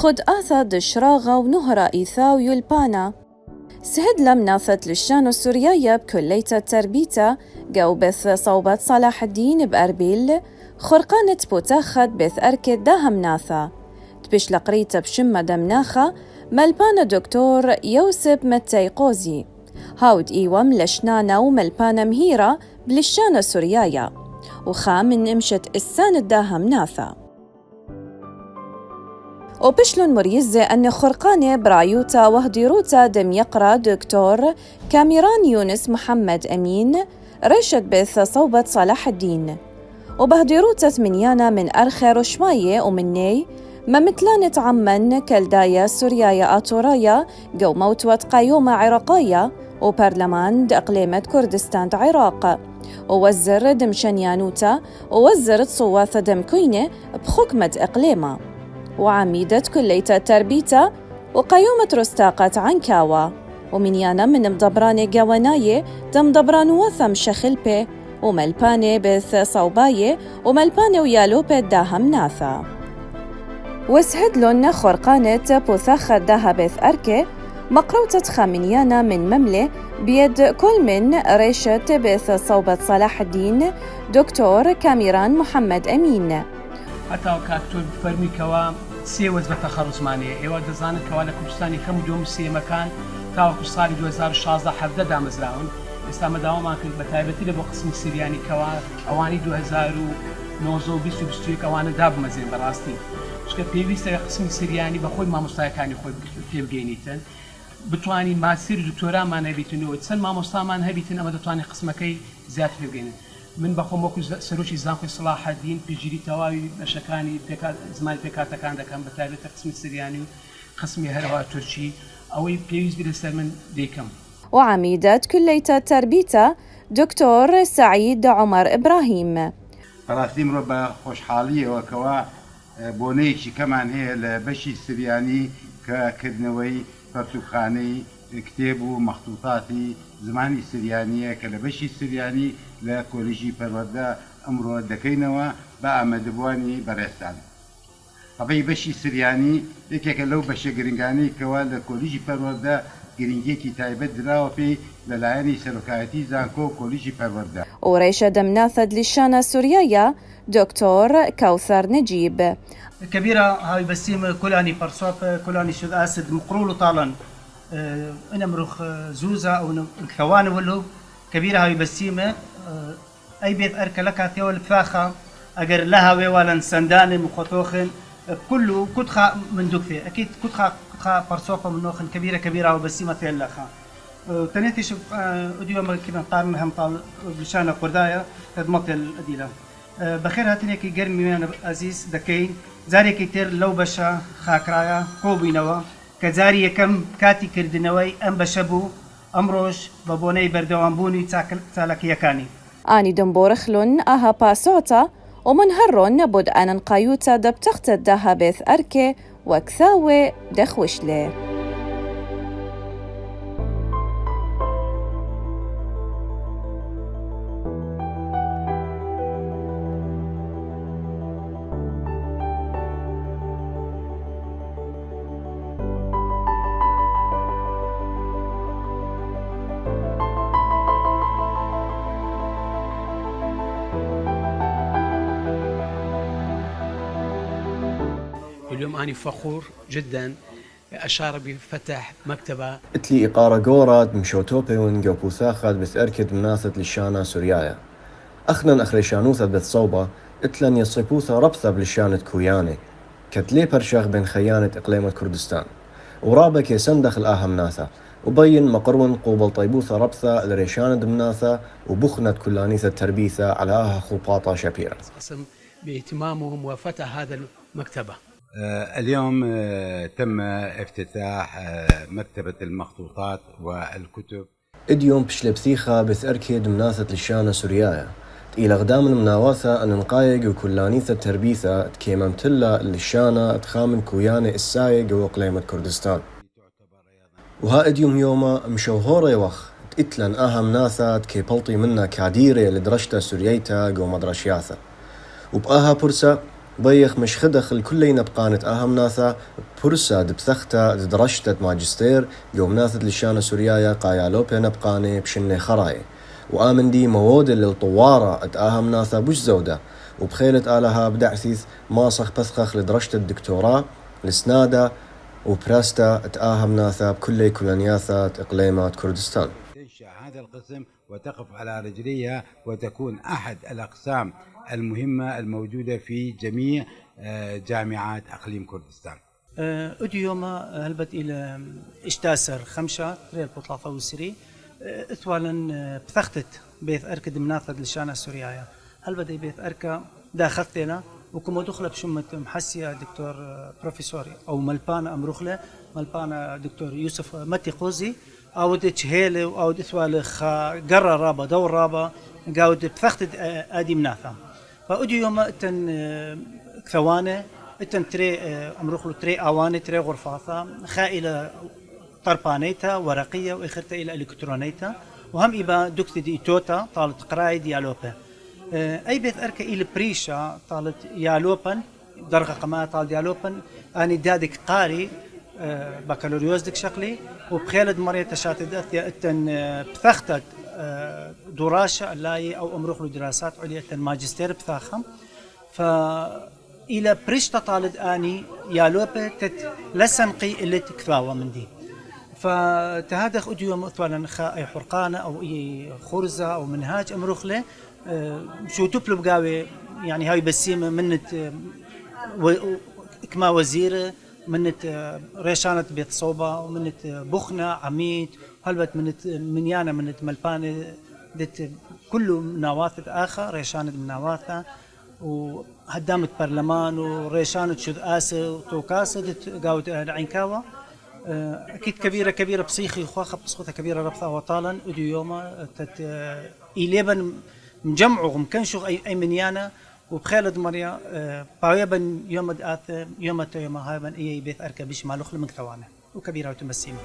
خد آثا دشراغة ونهرة إيثا ويلبانا سهد لم ناثت للشان السورياية بكلية التربيتا جو بث صوبة صلاح الدين بأربيل خرقانة بوتاخد بث أركد داهم ناثا تبش لقريتا بشمة دمناخة ملبانا دكتور يوسف متيقوزي هاود إيوام لشنانا وملبانا مهيرة بلشانة سوريايا وخامن امشت السان الداهم ناثا وبشلون مريزة أن خرقانة برايوتا وهديروتا دم يقرأ دكتور كاميران يونس محمد أمين رشد بث صوبة صلاح الدين وبهديروتا ثمنيانا من أرخي رشماية ومني ما مثلانة عمن كالدايا سوريايا آتورايا جو موتوة قيومة عراقية وبرلمان إقليمة كردستان عراق ووزر دم شنيانوتا ووزرت صواثة دم كوينة بحكمة إقليمة وعميدة كلية التربيتا وقيومة رستاقة عنكاوة ومنيانا من مدبراني جواناية دم دبران وثم شخلبي وملباني بث صوباية وملباني ويالوبي داهم ناثا وسهد لون خرقانة بوثاخة داها بث أركي مقروطة خامنيانا من مملة بيد كل من ريشة بث صوبة صلاح الدين دكتور كاميران محمد أمين حتى كاتب فرمي كوا سي وزبة تخرج مانية إيوة دزان كوا لكردستاني كم دوم سي مكان تاوكو صالي 2016 حفظة دامزراون استعمل داوما كنت بتايبتي لبو قسم سيرياني كوا أواني 2019 أواني داب مزين براستي شكا بيويستا قسم سيرياني بخوي ما مستايقاني خوي بيبقينيتن بتواني ماسير دكتورا ما نبيتن وتسن ما مستامان هبيتن أما دتواني قسمكي زيادة بيبقينيتن من بخوم وكو سروشي زانخوي صلاح الدين بيجري تواوي بشكاني زمان بيكاتا كان بتايبت قسم سيرياني قسمي هروا تركي أوي بيويز بلسر من ديكم وعميدة كلية التربيتا دكتور سعيد عمر إبراهيم فراسيم ربا خوش حالية وكوا بونيشي كمان هي لبشي سرياني ككدنوي فرسوخاني كتاب ومخطوطاتي زماني سريانية كلبشي سرياني لكوليجي برودة أمرو دكينوا بقى مدبواني برستان طبعي بشي سرياني يكيك لو بشي جرينجاني كوا لكوليجي برودة جرينجيكي تايبت دراو في للايني سلوكايتي زانكو كوليجي برودة وريشة دمناثد للشانة السورياية دكتور كوثر نجيب كبيرة هاي بسيم كلاني برصوب كلاني شد أسد مقرول طالا أنا مروخ زوزة أو الكوان ولو كبيرة هاي بسيمة أي بيت أركلك ثيول فاخة أجر لها ولا سندان مخطوخن كله كتخا من دكفي أكيد كتخا برصوبة من نوخن كبيرة هاي بسيمة ثيول لها تنتي شوف أديو ما كنا قارن هم طال بلشانة قردايا تدمط الأديلة بخير هاتني كي جرمي من عزيز دكين زاري كتير لو بشا خاكرايا كوبينوا كزاري كم كاتي كردنوي أم بشبو أمروش بابوني بردوان بوني تالك يكاني آني دنبورخلون أها باسوتا ومن هرون بود أن قايوتا دبتخت الدهبث أركي وكثاوي دخوشلي اليوم أنا فخور جدا أشار بفتح مكتبة اتلي إقارة قورات مشوتوبي ونجو بوثاخد بث أركد مناثت للشانة سوريايا أخنن أخريشانوثة بث صوبة اتلن يصيبوثة ربثة بلشانة كوياني كتلي برشاخ بين خيانة إقليمة كردستان ورابك يسندخ الآهم ناثة وبين مقرون قوبل طيبوثة ربثة لريشانة دمناثة وبخنة كلانيثة تربيثة على آها خوباطة شبيرة باهتمامهم وفتح هذا المكتبة. اليوم تم افتتاح مكتبة المخطوطات والكتب. اديوم بشلبثيخة بث أركد مناثة للشانة سوريايا إلى غدام المناوثة أن نقايق وكلانيثة تربيثة كيممتلا للشانة تخامن كويانة السايق وقليمة كردستان وها اديوم يوما مشوهورة يوخ اتلن أهم ناثات كي بلطي منا كاديرة لدرشتا سورييتا قو مدرشياثة وبآها برسة ضيخ مش خدخ الكلين بقانة آهم ناثا برسا دبثختا درشتت ماجستير يوم ناثت لشانة سوريايا قايالو بينا بقانة بشنة خراي وآمن دي مواد للطوارة آهم ناثا بوش زودة وبخيلة آلها بدعسيث ماسخ بثخخ لدرجة الدكتوراه لسنادة وبراستا آهم ناثا بكل كلانياثات إقليمات كردستان. تنشأ هذا القسم وتقف على رجليها وتكون أحد الأقسام المهمة الموجودة في جميع جامعات أقليم كردستان. أدي يوم هلبت إلى إشتاسر خمسة ريال بطلافة وسري إثوالا بثختت بيث أركد مناثد لشانة سوريايا هلبت بيث أركا داخلتنا وكما دخل بشمة محسية دكتور بروفيسوري أو ملبانا أمرخلة ملبانا دكتور يوسف متي قوزي أو تشهيل أو إثوالا قرر رابا دور رابا قاود بثختت آدي مناثا فأدي يوم إتن كثوانة إتن تري أمرخلو تري أواني تري غرفاثا خائلة طربانيتا ورقية وإخرتا إلى إلكترونيتا وهم إبا دكتي دي توتا طالت قراي ديالوبا أي بيث أركا إلى بريشا طالت يالوبا درجة قماء طال ديالوبا أني دادك قاري بكالوريوس دك شكلي وبخيلد مريتا شاتد أثيا إتن بثختت دراسة اللاي أو أمرخلو دراسات عليا إتن ماجستير بثاخم إلى بريشتا طالت أني يالوبا تت لسنقي اللي تكفاوة من دي فتهادخ أديو مثلا أي حرقانة أو أي خرزة أو منهاج أمرخلة شو تطلب قاوي يعني هاي بسيمة منت إكما وزيرة منت ريشانة بيت صوبة ومنت بخنة عميد هلبت منت منيانة منت ملبانة دت كله نواثة آخر ريشانة من نواثة وهدامة برلمان وريشانة شذ آسة وتوكاسة دت قاوت العنكاوة أكيد كبيرة بصيخي خواخة بصوتها كبيرة ربطها وطالا أدو يوما إليبا مجمعوا مكنشوا أي منيانا وبخالد مريا باويبا يوم دآث يوم هايبا إيه بيث أركبش مالوخ لمن ثوانه وكبيرة وتمسيمة.